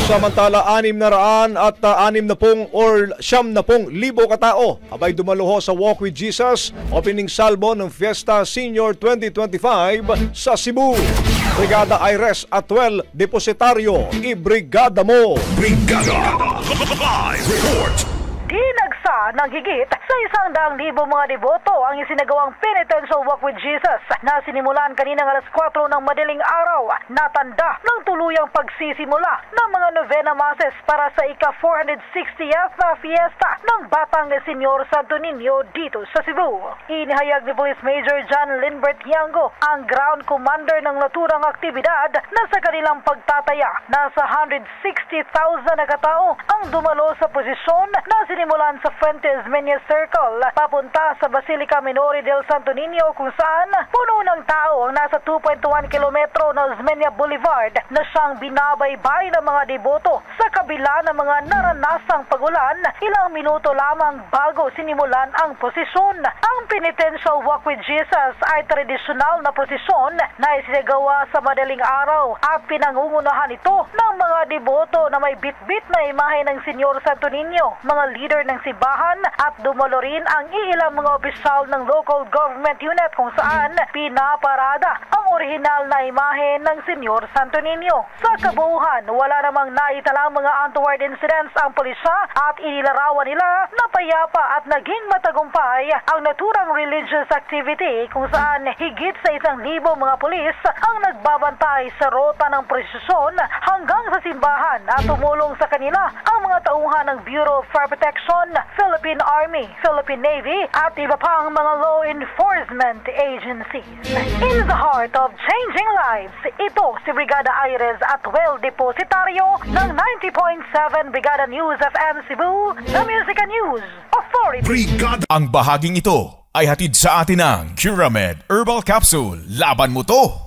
Samantala, 660 or 70,000 katao abay dumaluho sa Walk with Jesus opening salvo ng Fiesta Senior 2025 sa Cebu. Brigada Aires Atuel Depositaryo, ibrigada mo! Brigada! Live report! Dinagsa ng higit sa 100,000 mga deboto ang isinagawang penitential walk with Jesus na sinimulan kaninang alas 4 ng madaling araw, natanda ng tuluyang pagsisimula ng mga novena masses para sa ika-460th na fiesta ng Batang Senyor Santo Niño dito sa Cebu. Inihayag ni Police Major John Lindbert Yango, ang ground commander ng naturang aktibidad, na sa kanilang pagtataya nasa 160,000 na katao ang dumalo sa posisyon na sinimulan sa Fuentes Menia Circle papunta sa Basilica Minori del Santo Niño, kung saan puno ng tao ang nasa 2.1 kilometro na Osmeña Boulevard na siyang binabaybay ng mga deboto sa kabila ng mga naranasang pagulan ilang minuto lamang bago sinimulan ang posisyon. Ang penitential walk with Jesus ay tradisyonal na posisyon na isinagawa sa madaling araw at pinangungunahan ito ng mga deboto na may bitbit na imahe ng Senyor Santo Niño, mga leader ng simbahan, at dumalo rin ang iilang mga opisyal ng local government unit kung saan pinaparada ang orihinal na imahe ng Senyor Santo Niño. Sa kabuuhan, wala namang naitalang mga untoward incidents ang pulisya at inilarawan nila na payapa at naging matagumpay ang naturang religious activity kung saan higit sa 1,000 mga pulis ang nagbabantay sa rota ng prosesyon hanggang sa simbahan at tumulong sa kanila ang mga tauhan ng Bureau of Fire Protection, Philippine Army, Philippine Navy at iba pang mga law enforcement agencies. In the heart of changing lives, ito si Brigada Aires Atuel Depositaryo ng 90.7 Brigada News FM Cebu, the Music and News Authority. Brigada! Ang bahaging ito ay hatid sa atin ng Curamed Herbal Capsule. Laban mo to!